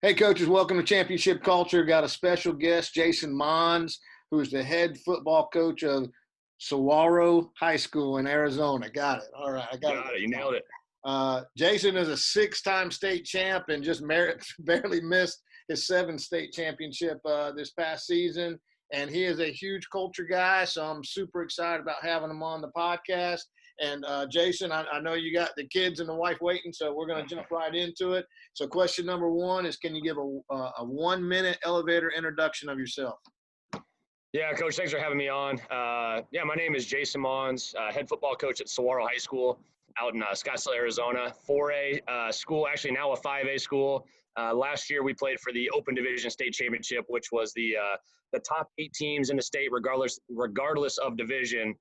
Hey, coaches, welcome to Championship Culture. Got a special guest, Jason Mohns, who's the head football coach of Saguaro High School in Arizona. Got it. All right, I got it. Got it. You nailed it. Jason is a six-time state champ and just barely missed his seventh state championship this past season. And he is a huge culture guy, so I'm super excited about having him on the podcast. And Jason, I know you got the kids and the wife waiting, so we're going to jump right into it. So question number one is, can you give a 1-minute elevator introduction of yourself? Yeah, Coach, thanks for having me on. My name is Jason Mohns, head football coach at Saguaro High School out in Scottsdale, Arizona. 4A school, actually now a 5A school. Last year we played for the Open Division State Championship, which was the top 8 teams in the state, regardless of division,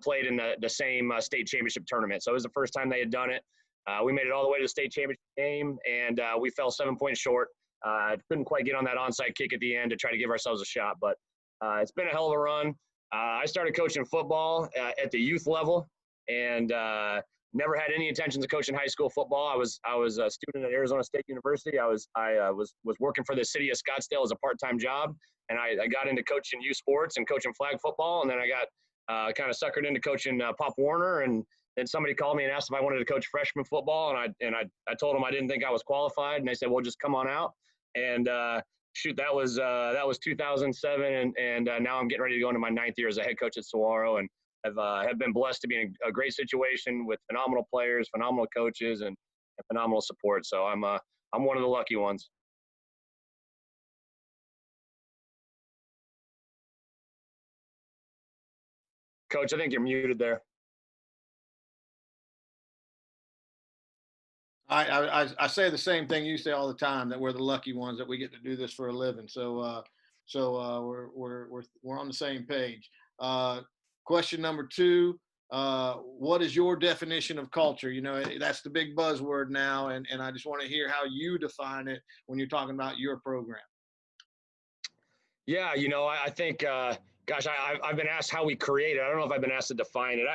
played in the same state championship tournament. So it was the first time they had done it. We made it all the way to the state championship game, and we fell 7 points short. Couldn't quite get on that onside kick at the end to try to give ourselves a shot, but it's been a hell of a run. I started coaching football at the youth level, and never had any intentions of coaching high school football. I was a student at Arizona State University. I was working for the city of Scottsdale as a part-time job, and I got into coaching youth sports and coaching flag football, and then I got kind of suckered into coaching Pop Warner, and then somebody called me and asked if I wanted to coach freshman football, and I told them I didn't think I was qualified, and they said, well, just come on out. And shoot, that was 2007, and now I'm getting ready to go into my 9th year as a head coach at Saguaro, and have been blessed to be in a great situation with phenomenal players, phenomenal coaches, and phenomenal support. So I'm one of the lucky ones. Coach, I think you're muted there. I say the same thing you say all the time, that we're the lucky ones that we get to do this for a living. So we're on the same page. Question number 2. What is your definition of culture? You know, that's the big buzzword now, and I just want to hear how you define it when you're talking about your program. Yeah, I think, gosh, I've been asked how we create it. I don't know if I've been asked to define it.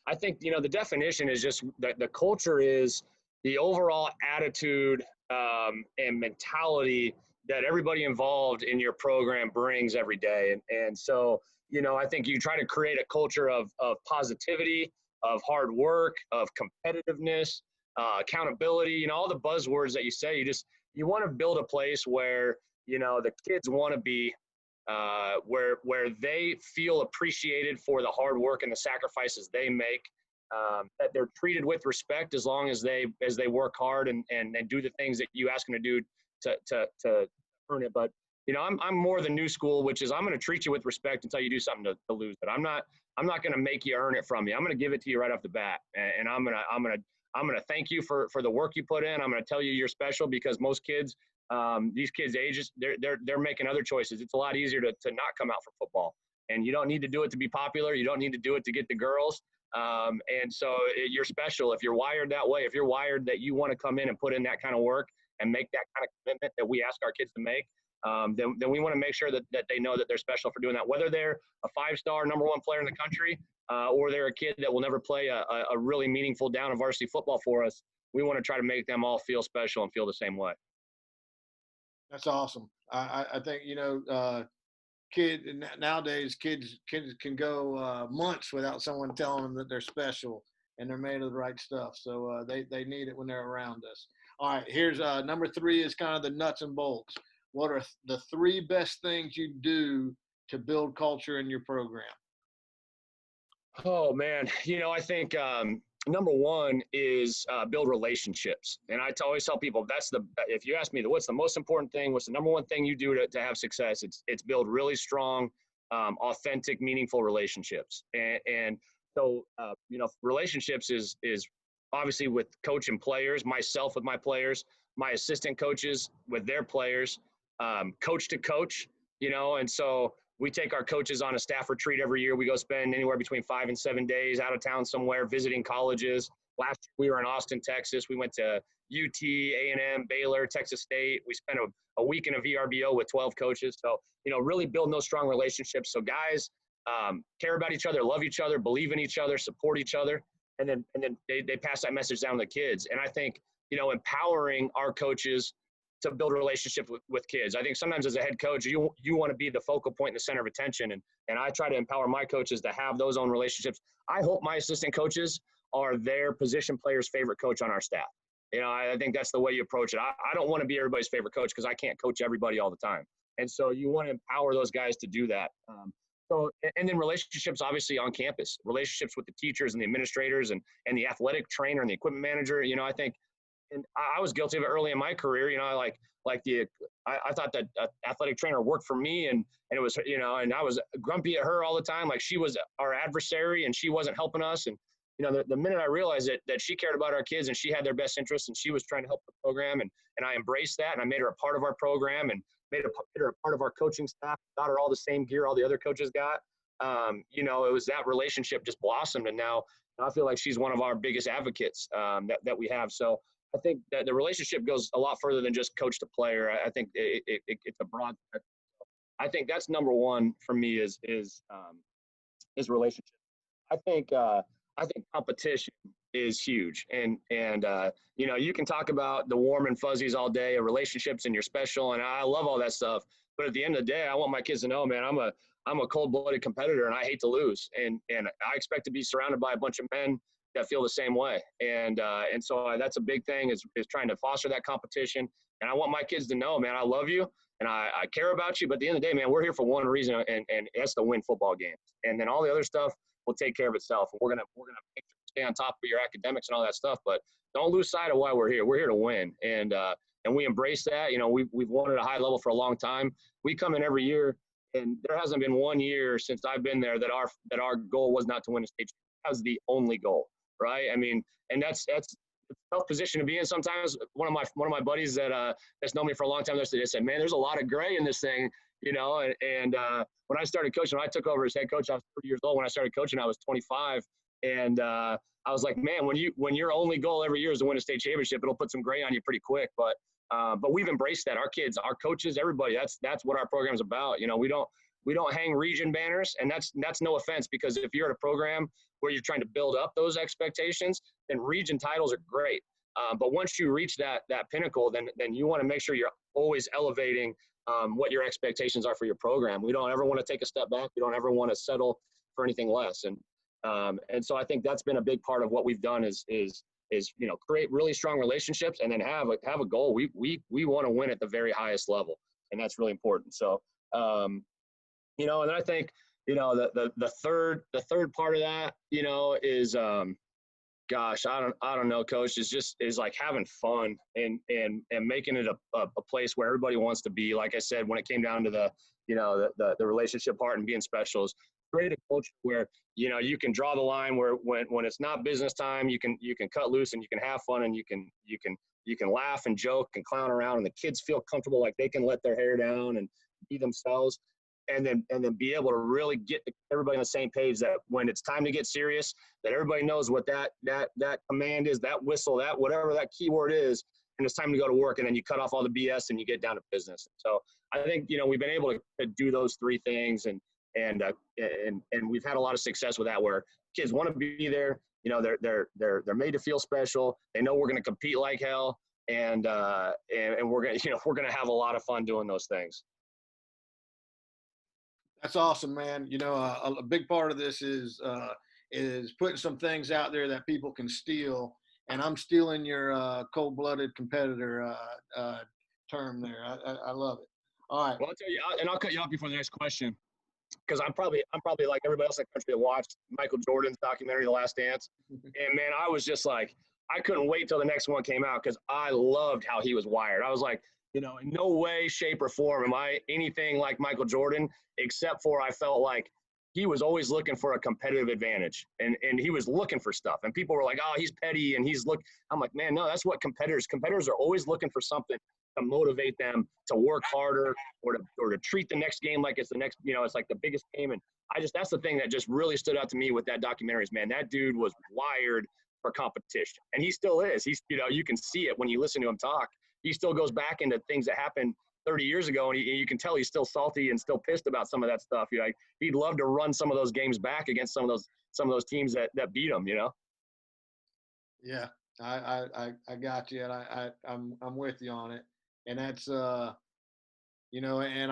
I think, the definition is just that the culture is the overall attitude and mentality that everybody involved in your program brings every day. And so, I think you try to create a culture of positivity, of hard work, of competitiveness, accountability, all the buzzwords that you say. You want to build a place where, the kids want to be, where they feel appreciated for the hard work and the sacrifices they make, that they're treated with respect as long as they work hard and do the things that you ask them to do to earn it. But I'm more the new school, which is I'm going to treat you with respect until you do something to lose it. I'm not going to make you earn it from you. I'm going to give it to you right off the bat, and I'm going to thank you for the work you put in. I'm going to tell you you're special, because most kids, these kids' ages, they're making other choices. It's a lot easier to not come out for football, and you don't need to do it to be popular. You don't need to do it to get the girls. And so you're special if you're wired that way. If you're wired that you want to come in and put in that kind of work and make that kind of commitment that we ask our kids to make, then we want to make sure that they know that they're special for doing that. Whether they're a 5-star number 1 player in the country, or they're a kid that will never play a really meaningful down of varsity football for us, we want to try to make them all feel special and feel the same way. That's awesome. I think, nowadays kids can go months without someone telling them that they're special and they're made of the right stuff. So they need it when they're around us. All right, here's number 3 is kind of the nuts and bolts. What are the 3 best things you do to build culture in your program? Oh man, I think number 1 is build relationships. And I always tell people if you ask me what's the most important thing, what's the number 1 thing you do to have success, it's build really strong, authentic, meaningful relationships. And so, relationships is obviously with coach and players, myself with my players, my assistant coaches with their players, coach to coach, and so we take our coaches on a staff retreat every year. We go spend anywhere between 5 and 7 days out of town somewhere visiting colleges. Last year we were in Austin, Texas. We went to UT, A&M, Baylor, Texas State. We spent a week in a VRBO with 12 coaches. So, really building those strong relationships. So guys care about each other, love each other, believe in each other, support each other. And then they pass that message down to the kids. And I think, empowering our coaches to build relationships with kids. I think sometimes as a head coach, you want to be the focal point and the center of attention. And I try to empower my coaches to have those own relationships. I hope my assistant coaches are their position player's favorite coach on our staff. I think that's the way you approach it. I don't want to be everybody's favorite coach because I can't coach everybody all the time. And so you want to empower those guys to do that. And then relationships, obviously, on campus, relationships with the teachers and the administrators and the athletic trainer and the equipment manager. I think, and I was guilty of it early in my career. I thought that athletic trainer worked for me, and it was, and I was grumpy at her all the time. Like she was our adversary and she wasn't helping us. And, the minute I realized that she cared about our kids and she had their best interests and she was trying to help the program, and I embraced that, and I made her a part of our program and made her a part of our coaching staff, got her all the same gear all the other coaches got. It was that relationship just blossomed, and now I feel like she's one of our biggest advocates that we have. So I think that the relationship goes a lot further than just coach to player. I think it's a broad spectrum. I think that's number one for me is relationship. I think competition is huge, and you can talk about the warm and fuzzies all day, relationships, and you're special, and I love all that stuff. But at the end of the day, I want my kids to know, man, I'm a cold-blooded competitor, and I hate to lose, and I expect to be surrounded by a bunch of men that feel the same way, and so that's a big thing is trying to foster that competition. And I want my kids to know, man, I love you and I care about you. But at the end of the day, man, we're here for one reason, and that's to win football games. And then all the other stuff will take care of itself. And we're gonna make sure to stay on top of your academics and all that stuff. But don't lose sight of why we're here. We're here to win, and we embrace that. We've won at a high level for a long time. We come in every year, and there hasn't been one year since I've been there that our goal was not to win a state. That was the only goal, right? I mean, and that's a tough position to be in sometimes. One of my buddies that's known me for a long time, they said, man, there's a lot of gray in this thing, and when I started coaching, when I took over as head coach, I was 30 years old. When I started coaching, I was 25, and I was like, man, when your only goal every year is to win a state championship, it'll put some gray on you pretty quick. But we've embraced that. Our kids, our coaches, everybody, that's what our program's about. We don't hang region banners, and that's no offense, because if you're at a program where you're trying to build up those expectations, then region titles are great. But once you reach that pinnacle, then you want to make sure you're always elevating what your expectations are for your program. We don't ever want to take a step back. We don't ever want to settle for anything less. And so I think that's been a big part of what we've done is create really strong relationships, and then have a goal. We want to win at the very highest level, and that's really important. So and then I think the third part of that is gosh, I don't know, coach, is like having fun and making it a place where everybody wants to be. Like I said, when it came down to the relationship part and being special, is create a culture where you can draw the line where when it's not business time, you can cut loose and you can have fun, and you can laugh and joke and clown around, and the kids feel comfortable, like they can let their hair down and be themselves. And then be able to really get everybody on the same page, that when it's time to get serious, that everybody knows what that command is, that whistle, that whatever that keyword is, and it's time to go to work. And then you cut off all the BS and you get down to business. So I think we've been able to do those three things, and we've had a lot of success with that, where kids want to be there. They're made to feel special. They know we're going to compete like hell, and we're gonna have a lot of fun doing those things. That's awesome, man. A big part of this is putting some things out there that people can steal. And I'm stealing your cold-blooded competitor term there. I love it. All right. Well, I'll tell you, and I'll cut you off before the next question, because I'm probably like everybody else in the country that watched Michael Jordan's documentary, The Last Dance. And man, I was just like, I couldn't wait till the next one came out, because I loved how he was wired. I was like, in no way, shape, or form am I anything like Michael Jordan, except for I felt like he was always looking for a competitive advantage, and he was looking for stuff. And people were like, oh, he's petty, and I'm like, man, no, that's what competitors are always looking for, something to motivate them to work harder, or to treat the next game like it's the next, it's like the biggest game. And that's the thing that just really stood out to me with that documentary is, man, that dude was wired for competition, and he still is. He's, you can see it when you listen to him talk. He still goes back into things that happened 30 years ago, and you can tell he's still salty and still pissed about some of that stuff. He'd love to run some of those games back against some of those teams that beat him. Yeah, I got you, and I'm with you on it. And that's and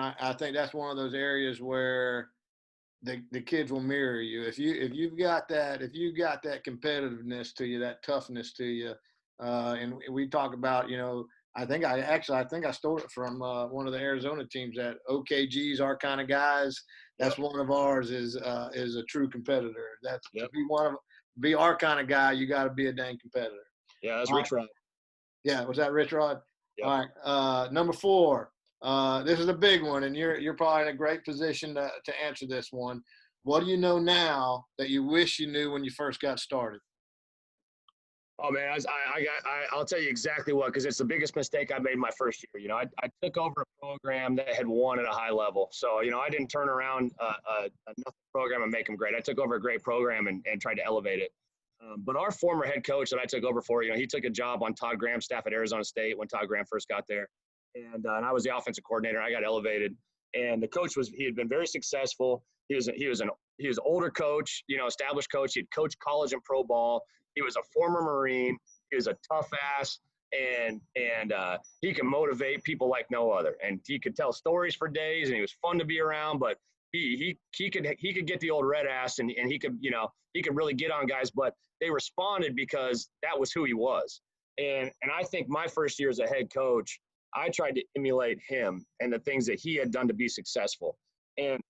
I think that's one of those areas where the kids will mirror you if you've got that competitiveness to you, that toughness to you. And we talk about, I think I stole it from one of the Arizona teams, that OKG's our kind of guys. That's Yep. one of ours is a true competitor. That's to Yep. be our kind of guy. You got to be a dang competitor. Yeah, that's All right. Rich Rod. Yeah, was that Rich Rod? Yep. All right. Number 4. This is a big one, and you're probably in a great position to answer this one. What do you know now that you wish you knew when you first got started? Oh man, I'll tell you exactly what, because it's the biggest mistake I made my first year. I took over a program that had won at a high level, so I didn't turn around a nothing program and make them great. I took over a great program and tried to elevate it. But our former head coach that I took over for, he took a job on Todd Graham's staff at Arizona State when Todd Graham first got there, and I was the offensive coordinator. I got elevated, and the coach he had been very successful. He was an older coach, established coach. He'd coached college and pro ball. He was a former Marine. He was a tough ass, and he can motivate people like no other. And he could tell stories for days, and he was fun to be around. But he could get the old red ass, and he could really get on guys. But they responded because that was who he was. And I think my first year as a head coach, I tried to emulate him and the things that he had done to be successful. And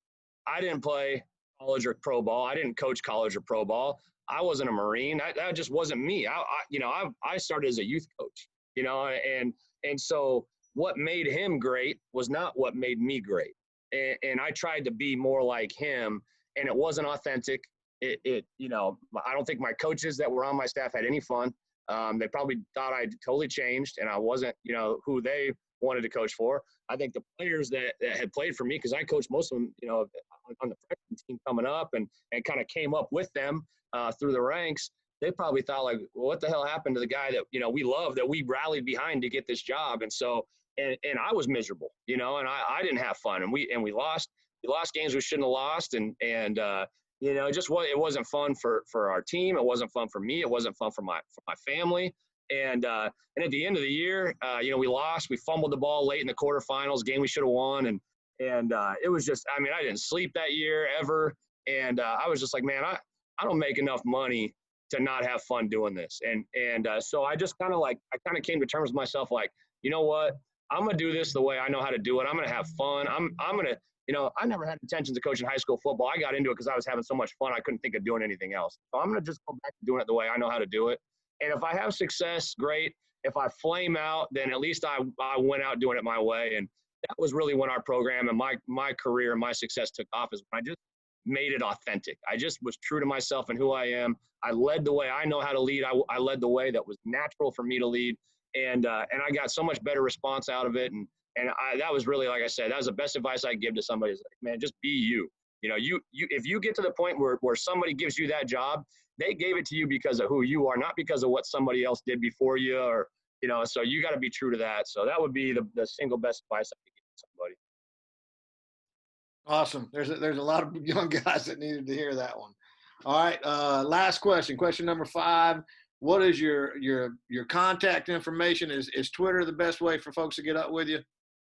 I didn't play college or pro ball. I didn't coach college or pro ball. I wasn't a Marine. That just wasn't me. I started as a youth coach, and so what made him great was not what made me great. And I tried to be more like him, and it wasn't authentic. I don't think my coaches that were on my staff had any fun. They probably thought I totally changed and I wasn't, who they wanted to coach for. I think the players that had played for me, because I coached most of them, on the freshman team coming up and kind of came up with them through the ranks, they probably thought like, well, what the hell happened to the guy that, we love, that we rallied behind to get this job? And so, and I was miserable, and I didn't have fun, and we lost games we shouldn't have lost. It wasn't fun for our team. It wasn't fun for me. It wasn't fun for my family. And at the end of the year, we lost. We fumbled the ball late in the quarterfinals, game we should have won. And it was just, I didn't sleep that year ever. And I was just like, man, I don't make enough money to not have fun doing this. And so I just kind of came to terms with myself, like, you know what? I'm going to do this the way I know how to do it. I'm going to have fun. I'm going to, I never had intentions of coaching high school football. I got into it because I was having so much fun. I couldn't think of doing anything else. So I'm going to just go back to doing it the way I know how to do it. And if I have success, great. If I flame out, then at least I went out doing it my way. And that was really when our program and my career and my success took off, is when I just made it authentic. I just was true to myself and who I am. I led the way I know how to lead. I led the way that was natural for me to lead. And I got so much better response out of it. And that was really, like I said, that was the best advice I give to somebody, is like, man, just be you. If you get to the point where somebody gives you that job, they gave it to you because of who you are, not because of what somebody else did before you, or, so you got to be true to that. So that would be the single best advice I could give to somebody. Awesome. There's a lot of young guys that needed to hear that one. All right. Last question. Question number 5. What is your contact information? Is Twitter the best way for folks to get up with you?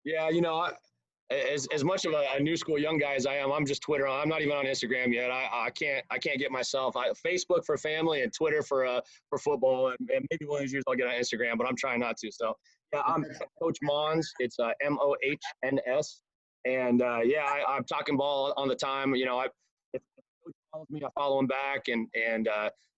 Yeah, as much of a new school young guy as I am, I'm just Twitter. I'm not even on Instagram yet. I can't get myself. Facebook for family and Twitter for football, and maybe one of these years I'll get on Instagram, but I'm trying not to. So yeah, I'm Coach Mohns. It's Mohns, and I'm talking ball on the time. If Coach follows me, I follow him back, and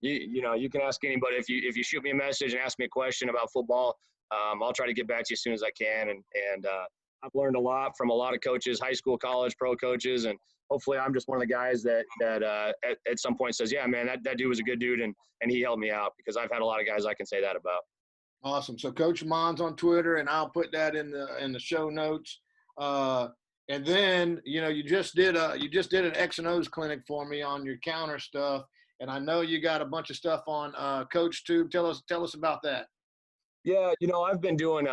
you can ask anybody if you shoot me a message and ask me a question about football. I'll try to get back to you as soon as I can, and I've learned a lot from a lot of coaches, high school, college, pro coaches, and hopefully I'm just one of the guys that at some point says, yeah, man, that dude was a good dude, and he helped me out, because I've had a lot of guys I can say that about. Awesome. So Coach Mohns on Twitter, and I'll put that in the show notes. And then, you just did an X and O's clinic for me on your counter stuff, and I know you got a bunch of stuff on Coach Tube. Tell us about that. Yeah, I've been doing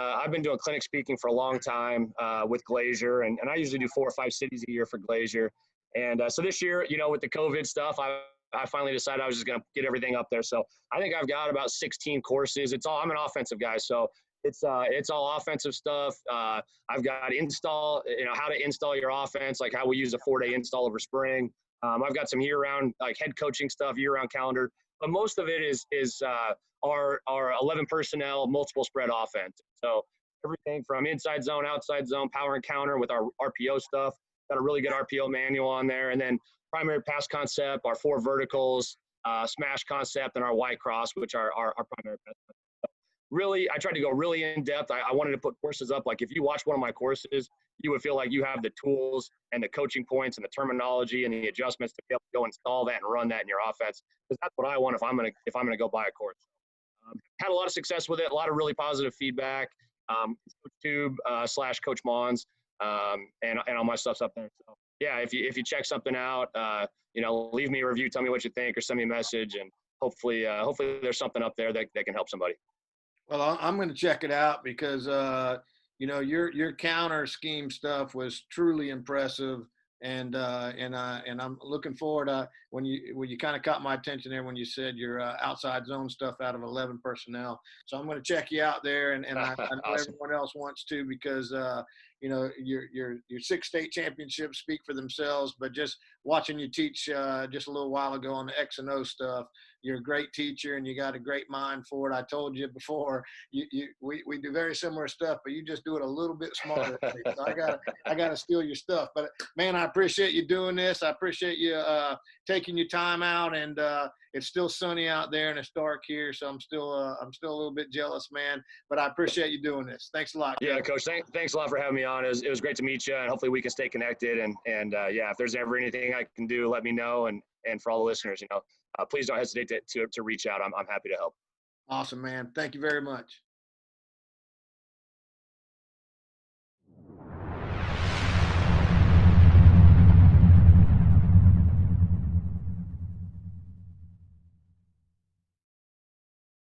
clinic speaking for a long time with Glazier, and I usually do 4 or 5 cities a year for Glazier. And so this year, with the COVID stuff, I finally decided I was just going to get everything up there. So I think I've got about 16 courses. I'm an offensive guy, so It's all offensive stuff. I've got how to install your offense, like how we use a 4-day install over spring. I've got some year-round, like head coaching stuff, year-round calendar, but most of it is our 11 personnel, multiple spread offense. So everything from inside zone, outside zone, power and counter with our RPO stuff. Got a really good RPO manual on there, and then primary pass concept, our 4 verticals, smash concept, and our Y cross, which are our primary pass concept. Really, I tried to go really in depth. I wanted to put courses up. Like if you watch one of my courses, you would feel like you have the tools and the coaching points and the terminology and the adjustments to be able to go install that and run that in your offense. Because that's what I want if I'm gonna go buy a course. Had a lot of success with it. A lot of really positive feedback. YouTube / Coach Mohns, and all my stuff's up there. So yeah, if you check something out, leave me a review, tell me what you think, or send me a message, and hopefully there's something up there that can help somebody. Well, I'm going to check it out because your counter scheme stuff was truly impressive, and I'm looking forward to when you kind of caught my attention there when you said your outside zone stuff out of 11 personnel. So I'm going to check you out there, and I know Awesome. everyone else wants to because your 6 state championships speak for themselves. But just watching you teach just a little while ago on the X and O stuff, you're a great teacher and you got a great mind for it. I told you before, we do very similar stuff, but you just do it a little bit smarter. So I gotta steal your stuff. But man, I appreciate you doing this. I appreciate you taking your time out, and it's still sunny out there and it's dark here, so I'm still a little bit jealous, man. But I appreciate you doing this. Thanks a lot. Yeah, Coach. Thanks a lot for having me on. It was great to meet you, and hopefully we can stay connected. And yeah, if there's ever anything I can do, let me know. And for all the listeners, please don't hesitate to reach out. I'm happy to help. Awesome, man. Thank you very much.